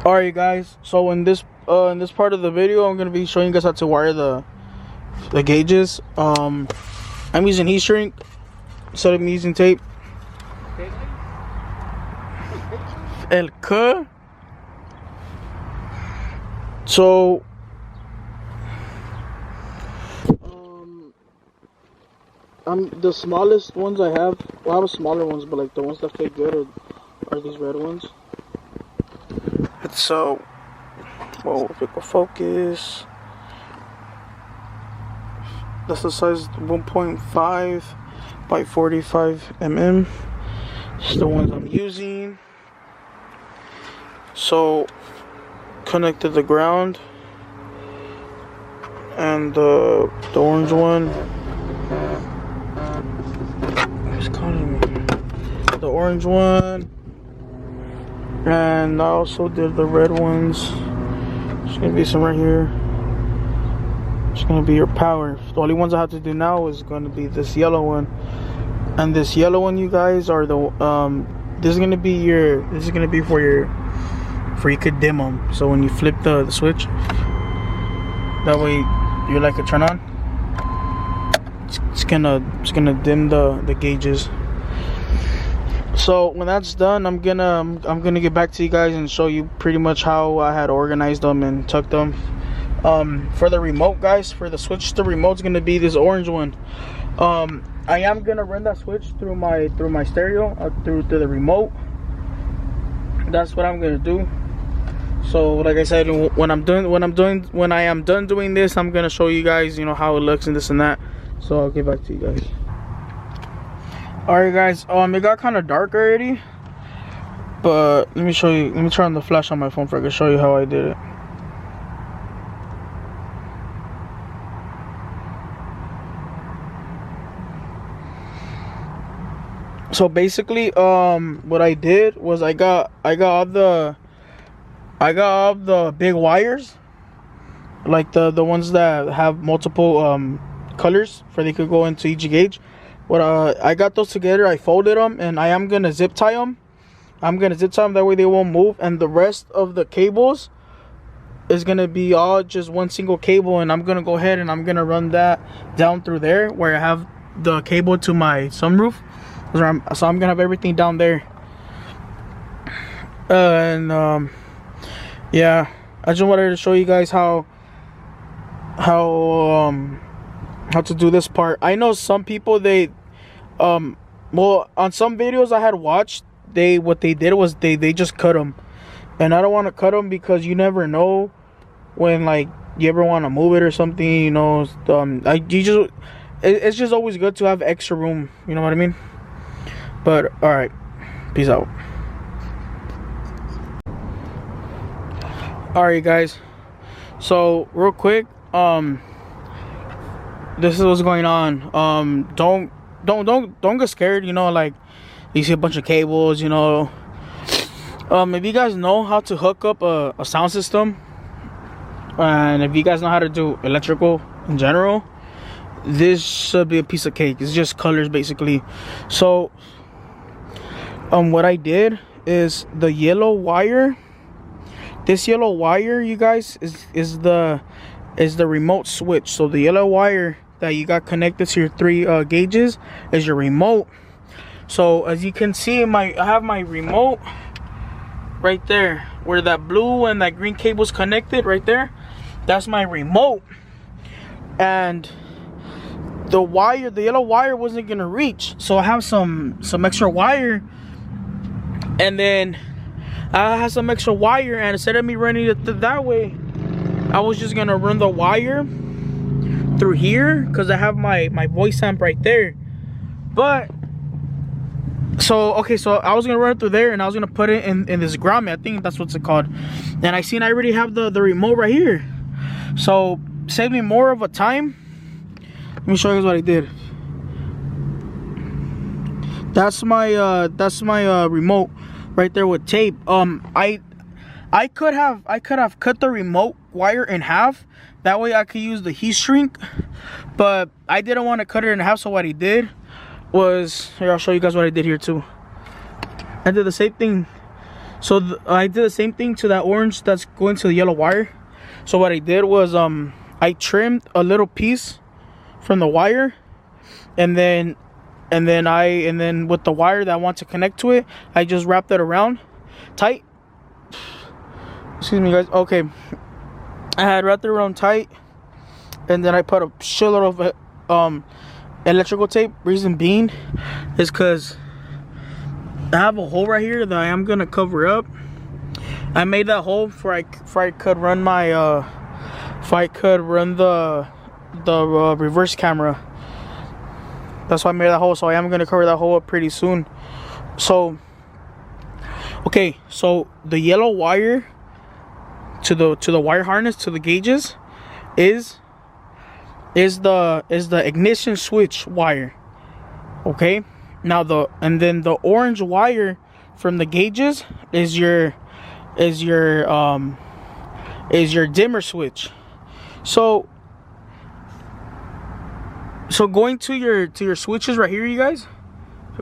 Alright guys, so in this part of the video I'm gonna be showing you guys how to wire the gauges. I'm using heat shrink instead of using tape. El que? So the smallest ones I have, well, I have smaller ones, but like the ones that fit good are these red ones. So, whoa, if it will focus. That's the size 1.5 by 45 mm. It's the ones I'm using. So, connected the ground and the orange one. It's calling me. The orange one. And I also did the red ones. There's gonna be some right here. It's gonna be your power. The only ones I have to do now is gonna be this yellow one. And this yellow one, you guys, are the this is gonna be for you could dim them. So when you flip the switch, that way you're like a turn on. It's gonna dim the gauges. So when that's done, I'm gonna get back to you guys and show you pretty much how I had organized them and tucked them. For the remote, guys, for the switch, the remote's gonna be this orange one. I am gonna run that switch through my stereo, through the remote. That's what I'm gonna do. So like I said, when I am done doing this, I'm gonna show you guys, how it looks and this and that. So I'll get back to you guys. Alright guys, it got kind of dark already, but let me show you. Let me turn on the flash on my phone so I can show you how I did it. So basically, what I did was I got all the big wires, like the ones that have multiple colors, for they could go into each gauge. What I got those together, I folded them, and I am gonna zip tie them. That way they won't move, and the rest of the cables is gonna be all just one single cable, and I'm gonna go ahead and I'm gonna run that down through there where I have the cable to my sunroof. So I'm gonna have everything down there. Yeah, I just wanted to show you guys how to do this part. I know some people, they well, on some videos I had watched, what they did was they just cut them, and I don't want to cut them because you never know when, like, you ever want to move it or something, it's just always good to have extra room, you know what I mean? But all right, peace out. All right guys, so real quick, this is what's going on. Don't get scared, like you see a bunch of cables, if you guys know how to hook up a sound system, and if you guys know how to do electrical in general, this should be a piece of cake. It's just colors basically. So what I did is the yellow wire, this yellow wire, you guys, is the remote switch. So the yellow wire that you got connected to your three gauges is your remote. So as you can see, I have my remote right there where that blue and that green cable's connected right there. That's my remote, and the yellow wire wasn't gonna reach, so I have some extra wire, and then I have some extra wire, and instead of me running it that way, I was just gonna run the wire through here because I have my voice amp right there. But so I was gonna run it through there, and I was gonna put it in this grommet. I think that's what's it called. And I already have the remote right here, so save me more of a time. Let me show you guys what I did. That's my remote right there with tape. I could have cut the remote wire in half. That way I could use the heat shrink, but I didn't want to cut it in half. So what I did was, here, I'll show you guys what I did here too. I did the same thing So I did the same thing to that orange that's going to the yellow wire. So what I did was I trimmed a little piece from the wire, and then with the wire that I want to connect to it, I just wrapped it around tight. Excuse me, guys. Okay, I had wrapped it around tight, and then I put a shitload of electrical tape. Reason being is because I have a hole right here that I am gonna cover up. I made that hole for I could run my the reverse camera. That's why I made that hole. So I am gonna cover that hole up pretty soon. So okay, so the yellow wire to the wire harness to the gauges is the ignition switch wire. Okay, now then the orange wire from the gauges is your dimmer switch. So going to your switches right here, you guys,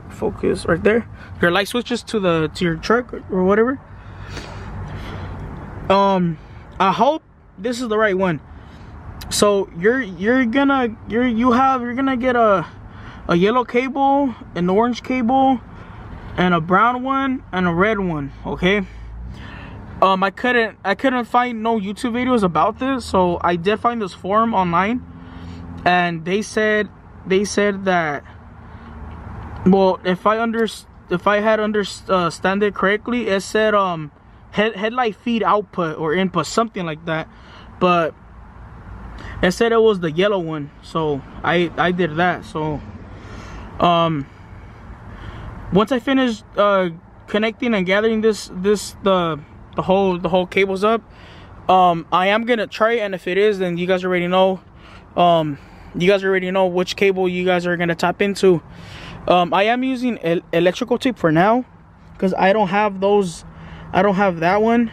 focus right there, your light switches to your truck or whatever. I hope this is the right one. So you're gonna get a yellow cable, an orange cable, and a brown one and a red one. Okay. I couldn't find no YouTube videos about this, so I did find this forum online, and they said that, well, if I had understand it correctly, it said headlight feed output or input, something like that, but it said it was the yellow one, so I did that. So once I finished connecting and gathering the whole cables up, I am gonna try it, and if it is, then you guys already know which cable you guys are gonna tap into. I am using electrical tape for now because I don't have that one.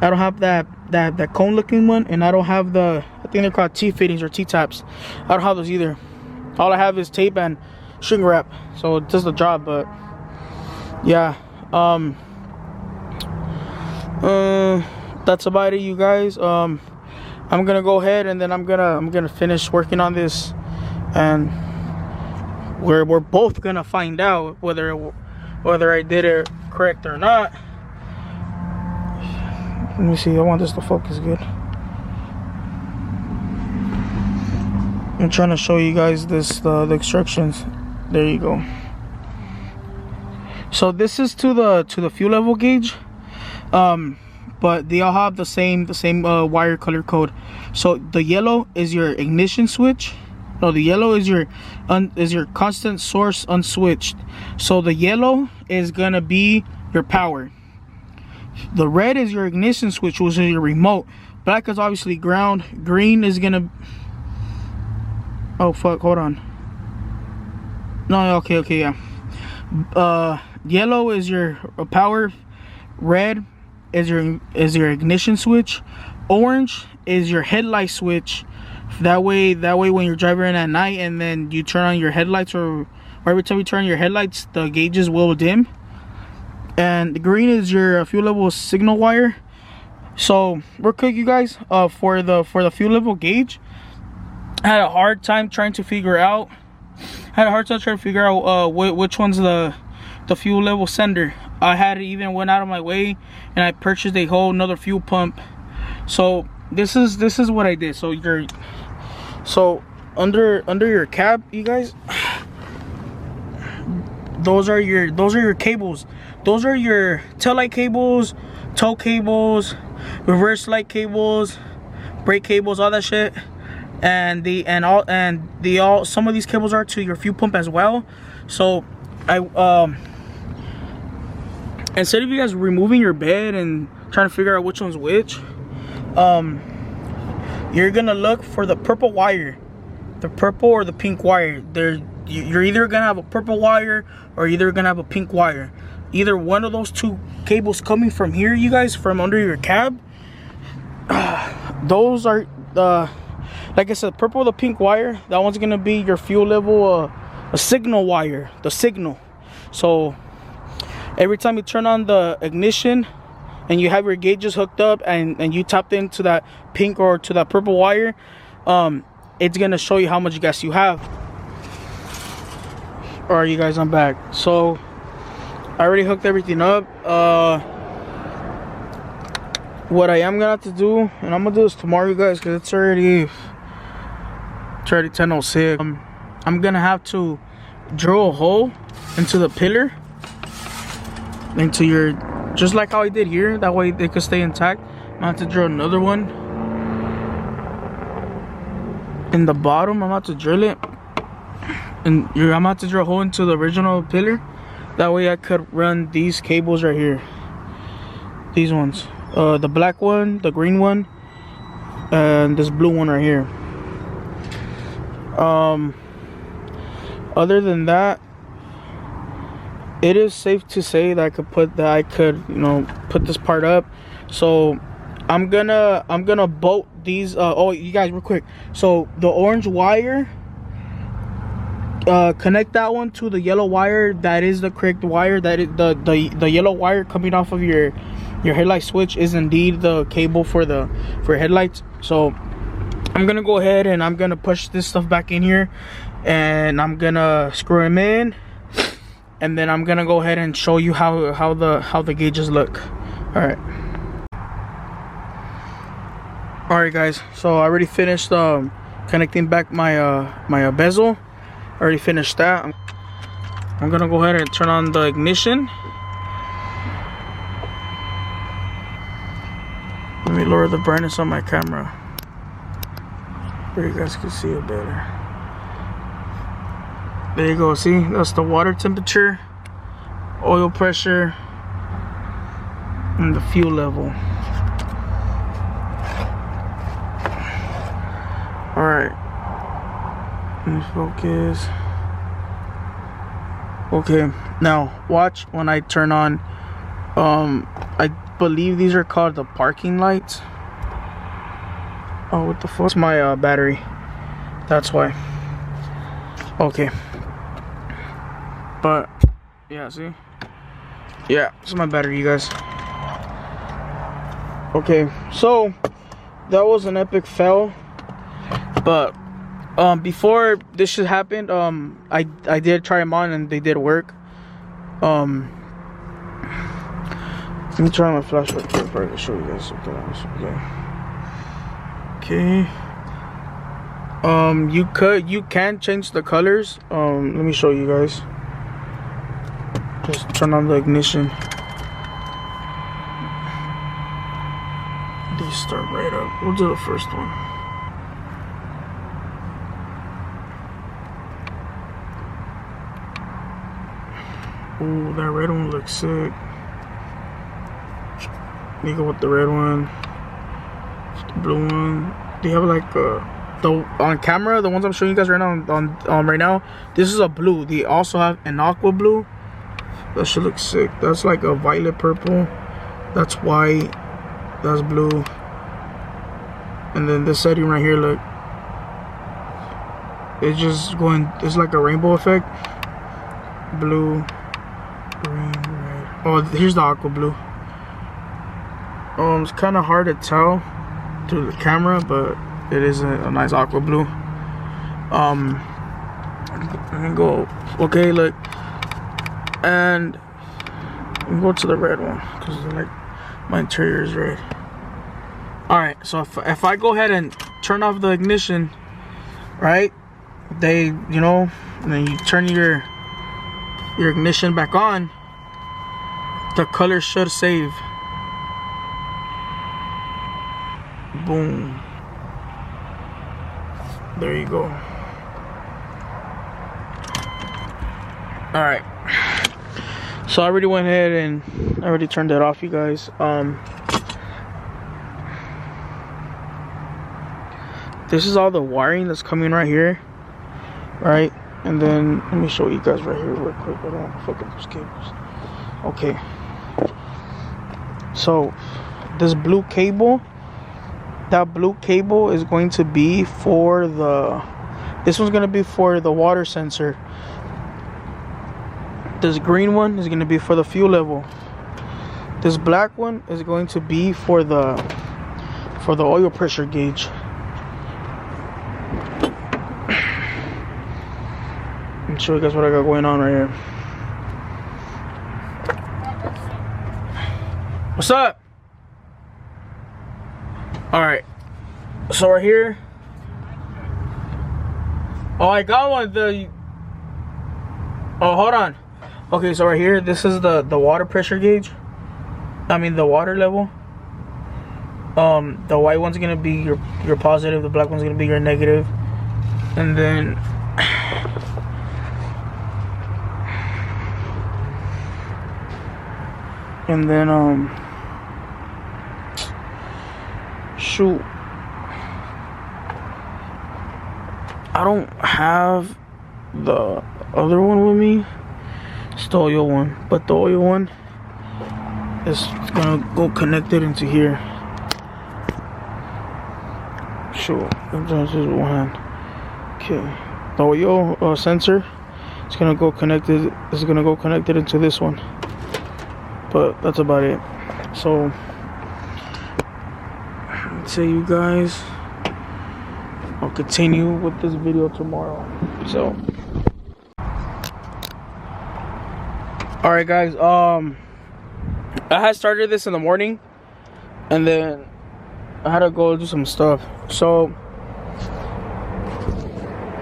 I don't have that cone looking one, and I don't have I think they're called T-fittings or T-taps. I don't have those either. All I have is tape and shrink wrap, so it does the job. But yeah, that's about it, you guys. I'm gonna go ahead and then I'm gonna finish working on this, and we're both gonna find out whether I did it correct or not. Let me see. I want this to focus good. I'm trying to show you guys the instructions. There you go. So this is to the fuel level gauge, but they all have the same wire color code. So the yellow is your ignition switch. No, the yellow is your constant source unswitched. So the yellow is gonna be your power. The red is your ignition switch, which is your remote. Black is obviously ground. Green is gonna, oh fuck, hold on. No, okay, yeah. Yellow is your power. Red is your ignition switch. Orange is your headlight switch. That way when you're driving at night and then you turn on your headlights, or every time you turn on your headlights, the gauges will dim. And the green is your fuel level signal wire. So real quick, you guys, for the fuel level gauge, I had a hard time trying to figure out which one's the fuel level sender. I had even went out of my way and I purchased a whole another fuel pump. So this is what I did. So under your cab, you guys, those are your cables. Those are your tail light cables, tow cables, reverse light cables, brake cables, all that shit. And some of these cables are to your fuel pump as well. So instead of you guys removing your bed and trying to figure out which one's which, you're gonna look for the purple wire, the purple or the pink wire. You're either gonna have a purple wire or either gonna have a pink wire. Either one of those two cables coming from here, you guys, from under your cab, those are like I said, purple or the pink wire. That one's gonna be your fuel level a signal wire, the signal. So every time you turn on the ignition and you have your gauges hooked up and you tapped into that pink or to that purple wire, it's gonna show you how much gas you have. Alright, you guys, I'm back. So I already hooked everything up. What I am gonna have to do, and I'm gonna do this tomorrow, you guys, because it's already 10:06. I'm gonna have to drill a hole into the pillar, into your, just like how I did here, that way they could stay intact. I'm gonna have to drill another one in the bottom. I'm about to drill it, and I'm about to drill a hole into the original pillar. That way I could run these cables right here, these ones, the black one, the green one, and this blue one right here. Other than that, it is safe to say that I could you know, put this part up. So I'm gonna bolt these. Oh, you guys, real quick. So the orange wire, connect that one to the yellow wire. That is the correct wire. That is the yellow wire coming off of your headlight switch is indeed the cable for headlights. So I'm gonna go ahead and I'm gonna push this stuff back in here, and I'm gonna screw them in, and then I'm gonna go ahead and show you how the gauges look. All right guys, so I already finished connecting back my bezel. I already finished that. I'm gonna go ahead and turn on the ignition. Let me lower the brightness on my camera where you guys can see it better. There you go. See, that's the water temperature, oil pressure, and the fuel level. Alright, let me focus. Okay, now watch when I turn on, I believe these are called the parking lights. Oh, what the fuck? It's my battery, that's why. Okay, but yeah, see, yeah, it's my battery, you guys. Okay, so that was an epic fail. But before this shit happened, I did try them on and they did work. Let me try my flashlight here before I can show you guys something else. Okay. You can change the colors. Let me show you guys. Just turn on the ignition. These start right up. We'll do the first one. Ooh, that red one looks sick. You go with the red one, the blue one. They have like on camera, the ones I'm showing you guys right now right now. This is a blue. They also have an aqua blue. That shit looks sick. That's like a violet purple. That's white. That's blue. And then this setting right here, look. It's just going. It's like a rainbow effect. Blue. Green, red. Oh, here's the aqua blue. It's kind of hard to tell through the camera, but it is a nice aqua blue. I'm gonna go. Okay, look, and I'm go to the red one because like my interior is red. All right, so if I go ahead and turn off the ignition, right? You know, and then you turn your ignition back on, the color should save. Boom. There you go. Alright, so I already went ahead and I already turned that off, you guys. This is all the wiring that's coming right here, right? And then let me show you guys right here real quick. I don't want to fuck up those cables. Okay, so this blue cable, that blue cable is going to be for this one's going to be for the water sensor. This green one is going to be for the fuel level. This black one is going to be for the oil pressure gauge. Let me show you guys what I got going on right here. What's up? Alright. So right here. Oh, I got one. Oh, hold on. Okay, so right here, this is the water pressure gauge. I mean the water level. The white one's gonna be your positive, the black one's gonna be your negative. And then shoot, I don't have the other one with me. It's the oil one, but the oil one is gonna go connected into here. Sure, this is one. Okay, the oil sensor is gonna go connected. Is gonna go connected into this one. But that's about it. So, I'll tell you guys, I'll continue with this video tomorrow. So, alright guys, I had started this in the morning, and then I had to go do some stuff. So,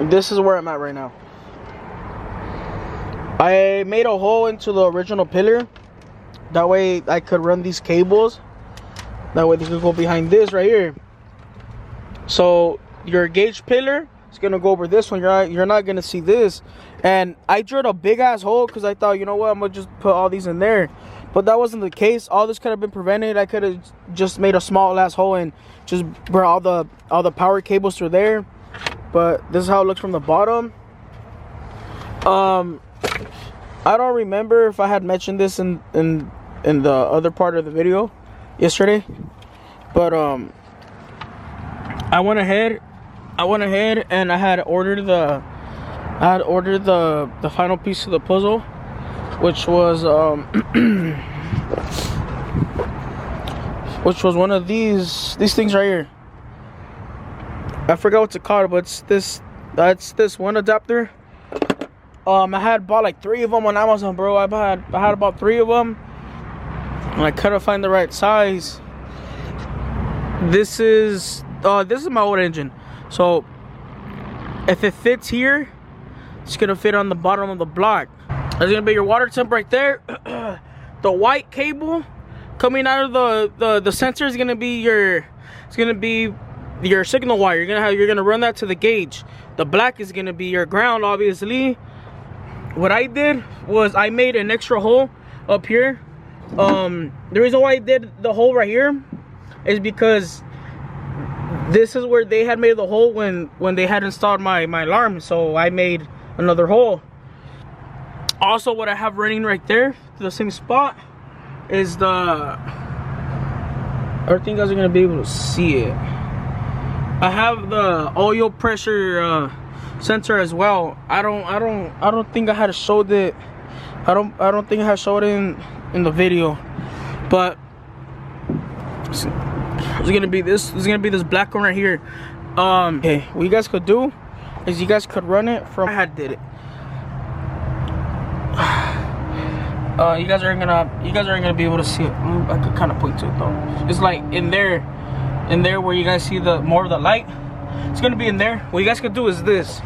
this is where I'm at right now. I made a hole into the original pillar. That way I could run these cables. That way they could go behind this right here. So your gauge pillar is gonna go over this one. You're not gonna see this. And I drilled a big ass hole because I thought, you know what, I'm gonna just put all these in there. But that wasn't the case. All this could have been prevented. I could have just made a small ass hole and just brought all the power cables through there. But this is how it looks from the bottom. I don't remember if I had mentioned this in the other part of the video yesterday, but I went ahead and I had ordered the final piece of the puzzle, which was one of these things right here. I forgot what's it called, but it's this one adapter. I had bought like 3 of them on Amazon, bro. I had about 3 of them, and I couldn't find the right size. This is my old engine, so if it fits here, it's gonna fit on the bottom of the block. There's gonna be your water temp right there. The white cable coming out of the sensor is gonna be your signal wire. You're gonna run that to the gauge. The black is gonna be your ground, obviously. What I did was I made an extra hole up here. The reason why I did the hole right here is because this is where they had made the hole when they had installed my alarm. So I made another hole. Also, what I have running right there to the same spot is I think you guys are gonna be able to see it. I have the oil pressure sensor as well. I don't think I had showed it. I don't think I had showed it in the video, but it's gonna be this. It's gonna be this black one right here. Okay, what you guys could do is you guys could run it from. I had did it. You guys aren't gonna be able to see it. I could kind of point to it though. It's like in there where you guys see more of the light. It's gonna be in there. What you guys could do is this.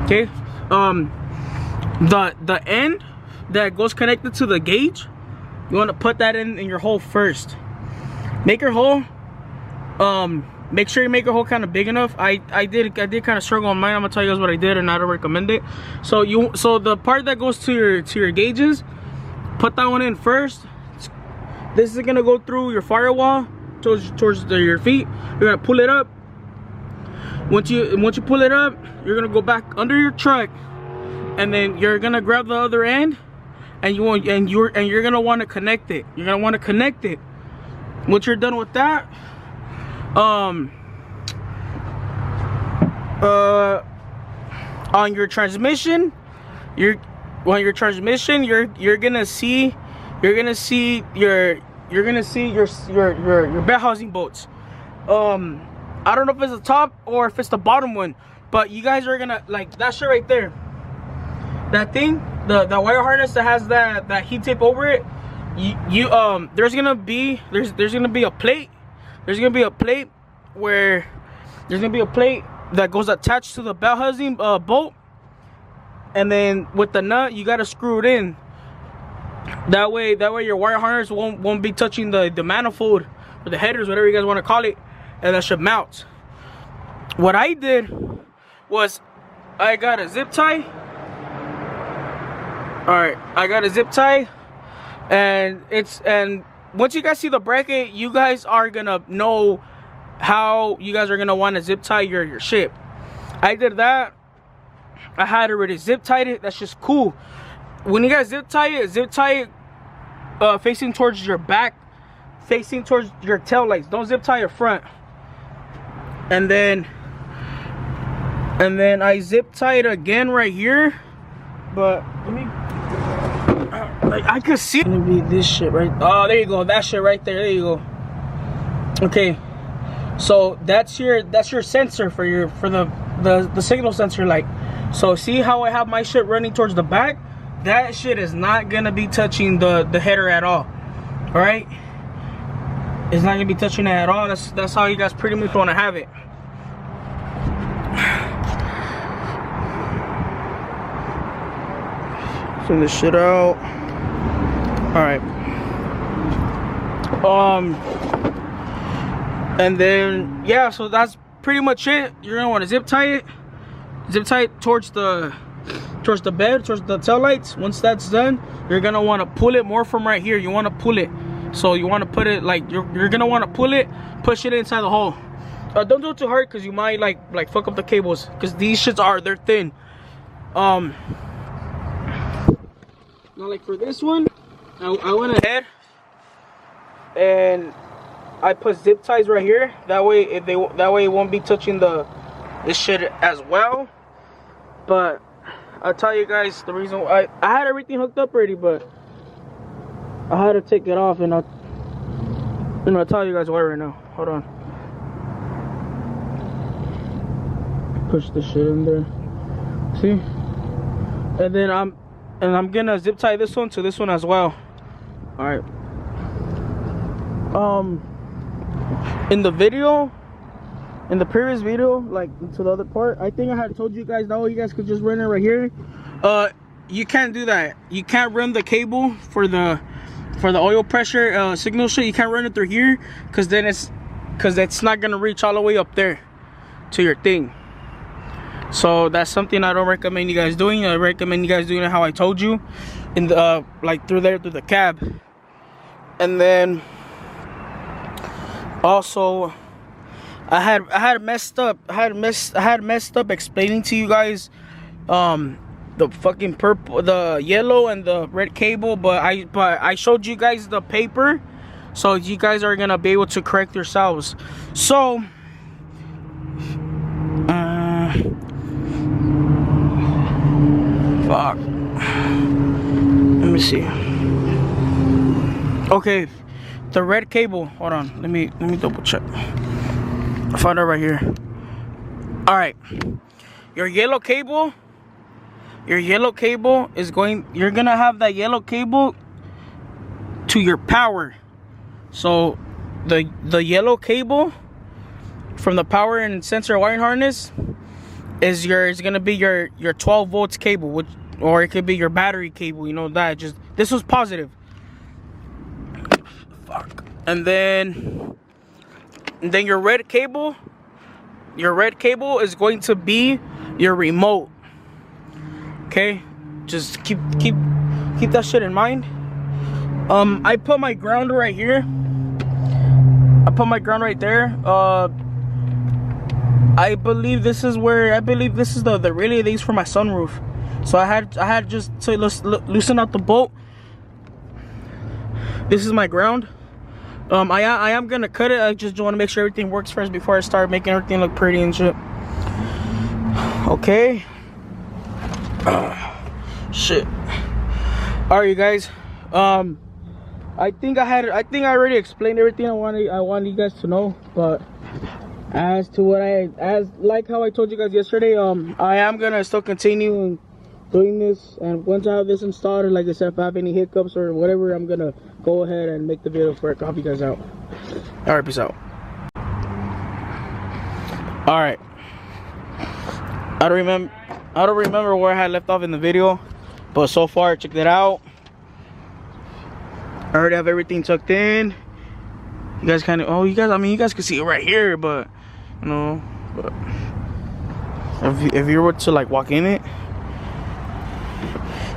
Okay, the end that goes connected to the gauge, you want to put that in your hole first. Make your hole. Make sure you make your hole kind of big enough. I did kind of struggle on mine. I'm gonna tell you guys what I did, and I don't recommend it. So the part that goes to your gauges, put that one in first. This is gonna go through your firewall towards your feet. You're gonna pull it up. Once you pull it up, you're gonna go back under your truck, and then you're gonna grab the other end, and you're gonna want to connect it. You're gonna want to connect it. Once you're done with that, on your transmission, transmission, you're gonna see your bed housing bolts. I don't know if it's the top or if it's the bottom one, but you guys are gonna, like, that shit right there, that thing, the wire harness that has that heat tape over it, there's gonna be a plate. There's gonna be a plate that goes attached to the bell housing bolt, and then with the nut you gotta screw it in. That way your wire harness won't be touching the manifold or the headers, whatever you guys want to call it, and that should mount. What I did was I got a zip tie. Alright, I got a zip tie, and once you guys see the bracket, you guys are gonna know how you guys are gonna want to zip tie your shit. I did that. I had already zip tied it. That's just cool. When you guys zip tie it facing towards your back, facing towards your tail lights. Don't zip tie your front. And then I zip tie it again right here, but let me, like, I could see it. Gonna be this shit right. Oh, there you go. That shit right there. There you go. Okay, so that's your sensor for the signal sensor light. So see how I have my shit running towards the back? That shit is not gonna be touching the header at all. All right, it's not gonna be touching it at all. That's how you guys pretty much want to have it. Send this shit out. All right. And then yeah, so that's pretty much it. You're gonna want to zip tie it towards the bed, towards the tail lights. Once that's done, you're gonna want to pull it more from right here. You want to pull it, so you want to put it like you're gonna want to pull it, push it inside the hole. Don't do it too hard, because you might like fuck up the cables, because these shits they're thin. Now, like for this one, I went ahead and I put zip ties right here. That way it won't be touching this shit as well. But I'll tell you guys the reason why. I had everything hooked up already, but I had to take it off, and I'll tell you guys why right now. Hold on. Push the shit in there. See? And then I'm gonna zip tie this one to this one as well. All right. In the previous video, like to the other part, I think I had told you guys that way you guys could just run it right here. You can't do that. You can't run the cable for the oil pressure signal shit. You can't run it through here, because it's not gonna reach all the way up there to your thing. So that's something I don't recommend you guys doing. I recommend you guys doing it how I told you, in the like through the cab. And then also I had messed up explaining to you guys the fucking purple, the yellow and the red cable, but I showed you guys the paper, so you guys are gonna be able to correct yourselves. So fuck, let me see. Okay, the red cable, hold on, let me double check. I found it right here. All right, your yellow cable is going, you're gonna have that yellow cable to your power. So the yellow cable from the power and sensor wiring harness is gonna be your 12 volts cable, which, or it could be your battery cable, you know, that just, this was positive. Fuck. And then your red cable is going to be your remote. Okay, just keep that shit in mind. I put my ground right here. I put my ground right there. I believe this is the relay they use for my sunroof. So I had just to loosen out the bolt. This is my ground. I am gonna cut it. I just want to make sure everything works first before I start making everything look pretty and shit. Okay. Shit. All right, you guys. I think I already explained everything I wanted you guys to know. But as to what like how I told you guys yesterday, I am gonna still continue doing this, and once I have this installed, like I said, if I have any hiccups or whatever, I'm gonna go ahead and make the video for it. I'll help you guys out. All right, peace out. All right. I don't remember where I had left off in the video, but so far, check that out. I already have everything tucked in. You guys kind of, you guys can see it right here, but you know, but if you were to like walk in it,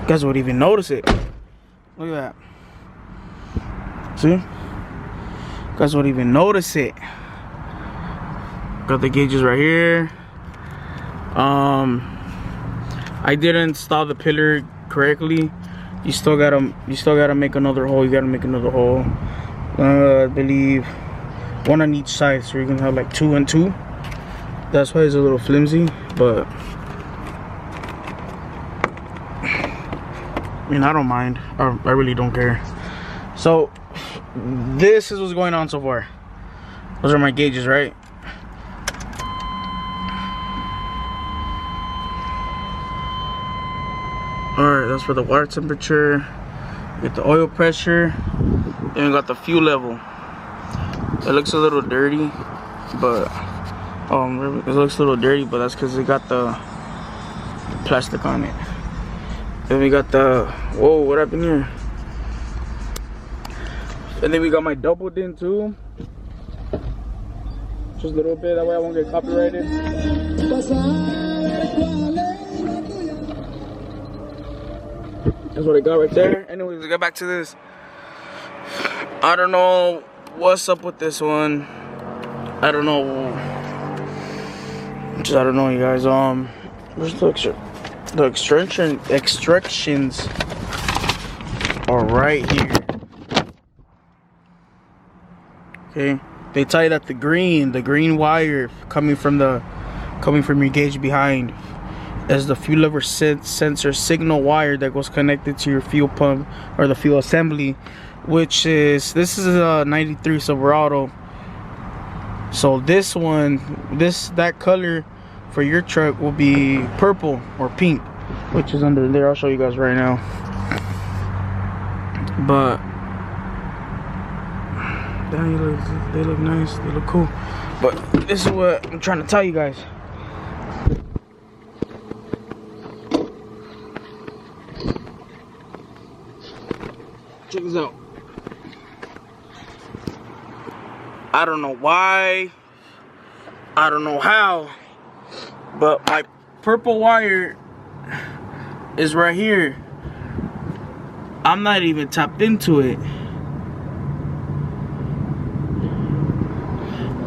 you guys would even notice it. Look at that. See? You guys would even notice it. Got the gauges right here. I didn't install the pillar correctly. You still gotta make another hole. You gotta make another hole. I believe one on each side, so you're gonna have like 2 and 2. That's why it's a little flimsy, but I mean, I don't mind. I really don't care. So this is what's going on so far. Those are my gauges, right? Alright, that's for the water temperature. Get the oil pressure. And we got the fuel level. It looks a little dirty, but it looks a little dirty, but that's because it got the plastic on it. Then we got the, whoa, what happened here? And then we got my doubled in too. Just a little bit, that way I won't get copyrighted. That's what I got right there. Anyways, let's get back to this. I don't know what's up with this one. I don't know. I don't know, you guys. Where's the extractions are right here. Okay, they tell you that the green wire coming from your gauge behind is the fuel level sensor signal wire that goes connected to your fuel pump or the fuel assembly, which is, this is a 93 Silverado. So this one, that color for your truck will be purple or pink, which is under there. I'll show you guys right now. But they look nice, they look cool. But this is what I'm trying to tell you guys. Check this out. I don't know why, I don't know how, but my purple wire is right here. I'm not even tapped into it.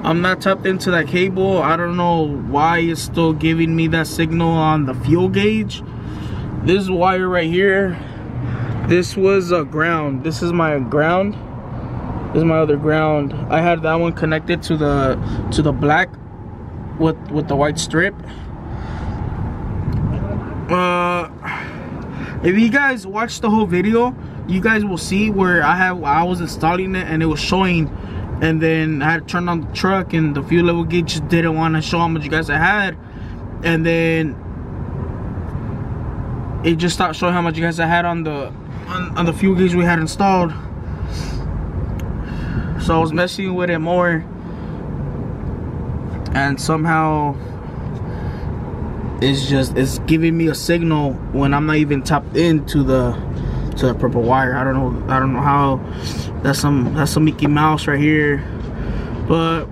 I'm not tapped into that cable. I don't know why it's still giving me that signal on the fuel gauge. This wire right here, this was a ground. This is my ground. This is my other ground. I had that one connected to the black with the white strip. If you guys watch the whole video, you guys will see where I was installing it and it was showing, and then I had to turn on the truck and the fuel level gauge just didn't want to show how much you guys had, and then it just stopped showing how much you guys had on the fuel gauge we had installed. So I was messing with it more, and somehow it's giving me a signal when I'm not even tapped into the purple wire. I don't know how. That's some Mickey Mouse right here. But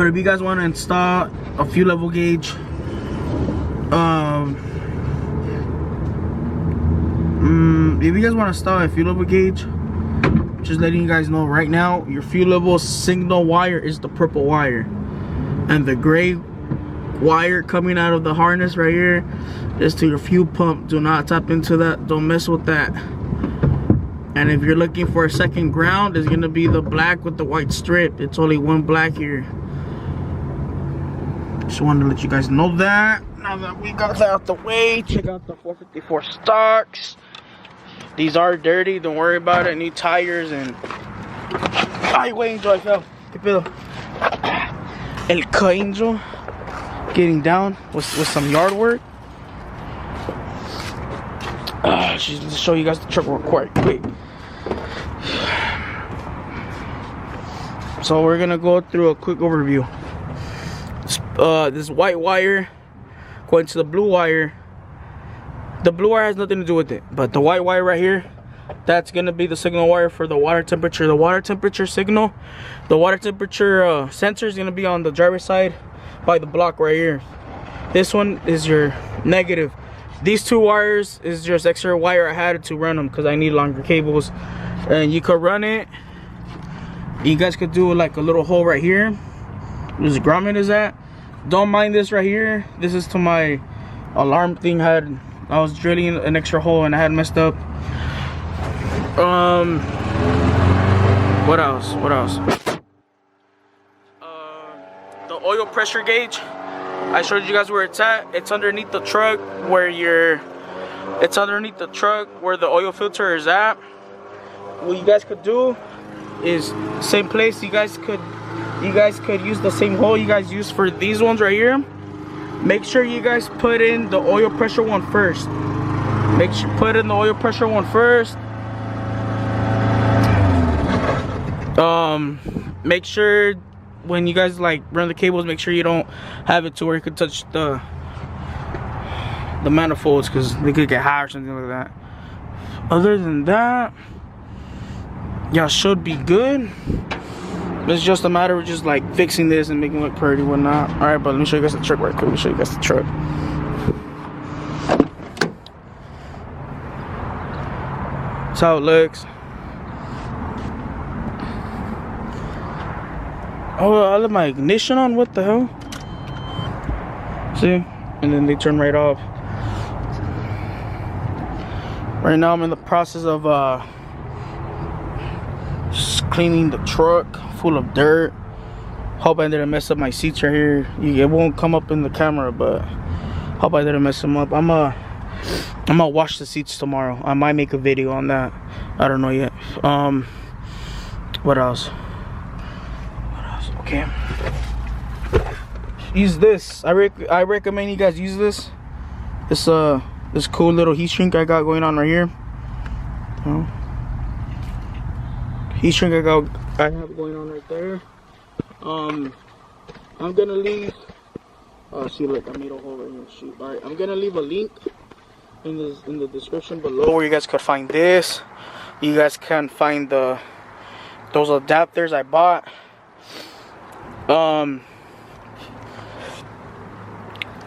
if you guys want to install a fuel level gauge, if you guys want to install a fuel level gauge, just letting you guys know right now, your fuel level signal wire is the purple wire, and the gray wire coming out of the harness right here is to your fuel pump. Do not tap into that. Don't mess with that. And if you're looking for a second ground, it's gonna be the black with the white strip. It's only one black here. Just wanted to let you guys know that. Now that we got that out the way, check out the 454 stocks. These are dirty, don't worry about it. Need tires and... Ay, güey, Angel, I fell. ¿Qué pedo? El Angel getting down with some yard work. Just to show you guys the truck real quick. So we're gonna go through a quick overview. This white wire going to the blue wire. The blue wire has nothing to do with it, but the white wire right here, that's gonna be the signal wire for the water temperature. The water temperature signal, the water temperature sensor is gonna be on the driver's side by the block right here. This one is your negative. These two wires is just extra wire I had to run them because I need longer cables. And you could run it. You guys could do like a little hole right here. Where the grommet is at. Don't mind this right here. This is to my alarm thing. I was drilling an extra hole and I had messed up. What else? The oil pressure gauge. I showed you guys where it's at. It's underneath the truck where the oil filter is at. What you guys could do is same place. You guys could use the same hole you guys use for these ones right here. Make sure you guys put in the oil pressure one first. Make sure when you guys like run the cables, make sure you don't have it to where you could touch the manifolds because they could get high or something like that. Other than that, y'all should be good. It's just a matter of just like fixing this and making it look pretty and whatnot. All right, but let me show you guys the truck right quick. That's how it looks. Oh, I left my ignition on. What the hell? See? And then they turn right off. Right now I'm in the process of just cleaning the truck full of dirt. Hope I didn't mess up my seats right here. It won't come up in the camera, but hope I didn't mess them up. I'm gonna wash the seats tomorrow. I might make a video on that. I don't know yet. What else? Okay. Use this. I recommend you guys use this. This cool little heat shrink I got going on right here. Heat shrink I have going on right there. I'm gonna leave. Oh, see, look, I made a hole right here. Shoot. All right, I'm gonna leave a link in the description below where you guys could find this. You guys can find those adapters I bought.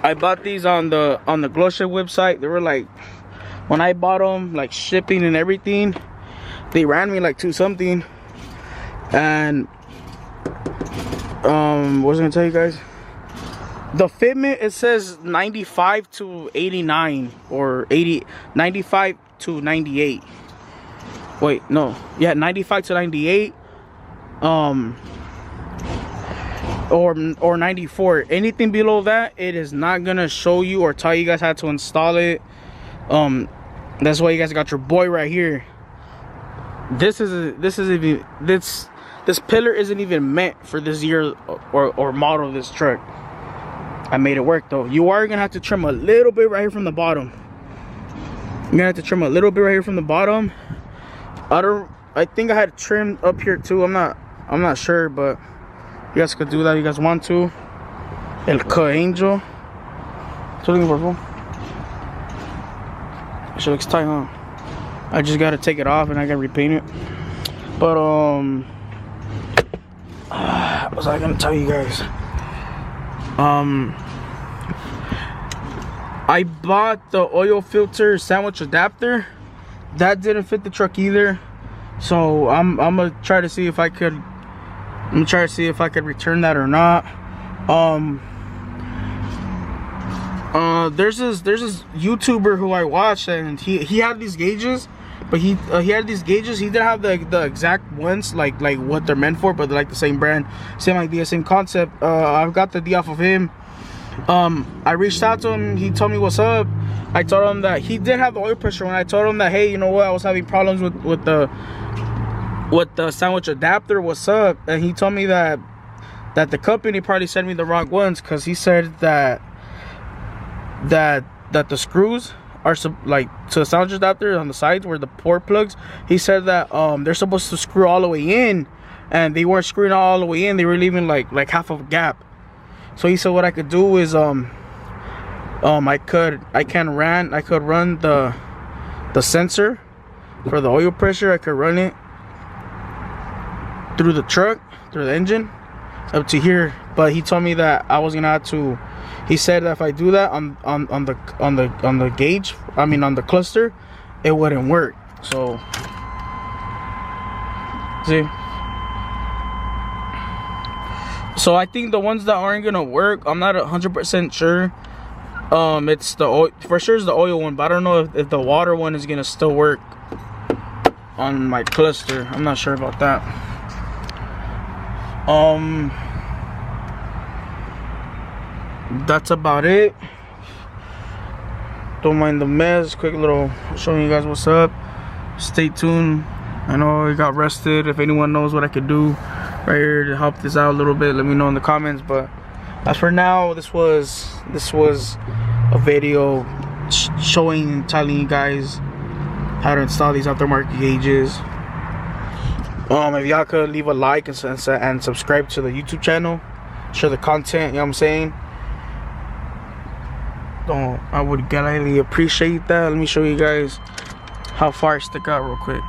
I bought these on the Glowshift website. They were like, when I bought them, like shipping and everything, they ran me like $2 something. And what was I gonna tell you guys? The fitment, it says 95 to 89 or 95 to 98. Wait, no, yeah, 95 to 98. Or 94. Anything below that, it is not gonna show you or tell you guys how to install it. That's why you guys got your boy right here. This pillar isn't even meant for this year or model of this truck. I made it work though. You are gonna have to trim a little bit right here from the bottom. You're gonna have to trim a little bit right here from the bottom. I think I had trim up here too. I'm not sure, but you guys could do that if you guys want to. El Angel. She looks tight, huh? I just gotta take it off and I gotta repaint it. But what was I gonna tell you guys? I bought the oil filter sandwich adapter. That didn't fit the truck either. So I'm gonna try to see if I could return that or not. There's this YouTuber who I watched, and he had these gauges, but he had these gauges. He didn't have the exact ones like what they're meant for, but they're like the same brand, same idea, same concept. I've got the D off of him. I reached out to him. He told me what's up. I told him that he did have the oil pressure when I told him that, hey, you know what, I was having problems with the sandwich adapter. What's up? And he told me that the company probably sent me the wrong ones, because he said that the screws are like to the sandwich adapter on the sides where the port plugs. He said that they're supposed to screw all the way in, and they weren't screwing all the way in. They were leaving like half of a gap. So he said what I could do is I could run the sensor for the oil pressure. I could run it through the truck, through the engine, up to here. But he told me that I was gonna have to. He said that if I do that on the gauge, I mean on the cluster, it wouldn't work. So see. So I think the ones that aren't gonna work, I'm not 100% sure. It's the oil, for sure it's the oil one, but I don't know if the water one is gonna still work on my cluster. I'm not sure about that. That's about it. Don't mind the mess. Quick little showing you guys what's up. Stay tuned. I know I got rested. If anyone knows what I could do right here to help this out a little bit, let me know in the comments. But as for now, this was a video showing and telling you guys how to install these aftermarket gauges. If y'all could leave a like and subscribe to the YouTube channel, share the content, you know what I'm saying? I would gladly appreciate that. Let me show you guys how far I stick out real quick.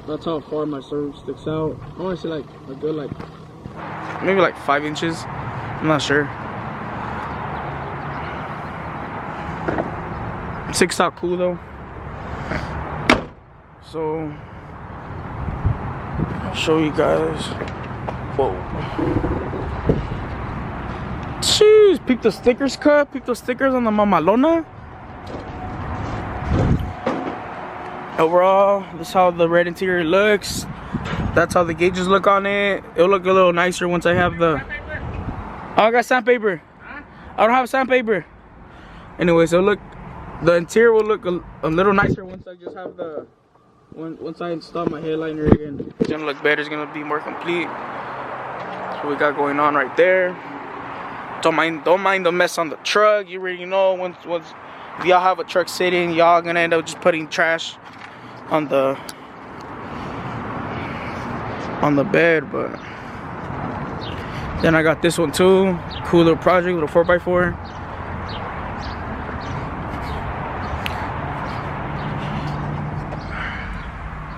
That's how far my serve sticks out. I want to say like a good maybe like 5 inches. I'm not sure. It sticks out cool though. So I'll show you guys. Whoa. Jeez, peep the stickers cut. Peep the stickers on the Mamalona. Overall, this is how the red interior looks. That's how the gauges look on it. It'll look a little nicer once I have the... Oh, I got sandpaper. I don't have sandpaper. Anyways, it'll look... The interior will look a little nicer once I just have the... Once I install my headliner again. It's gonna look better. It's gonna be more complete. That's what we got going on right there. Don't mind the mess on the truck. You already know once if y'all have a truck sitting, y'all gonna end up just putting trash on the bed. But then I got this one too. Cool little project with a 4x4.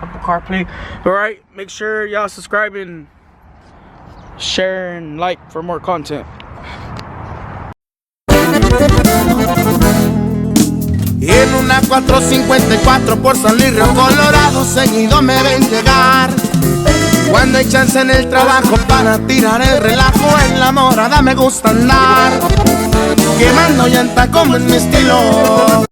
Apple CarPlay. Alright, make sure y'all subscribe and share and like for more content. Y en una 454 por San Luis Río Colorado seguido me ven llegar. Cuando hay chance en el trabajo para tirar el relajo, en la morada me gusta andar, quemando llanta como en mi estilo.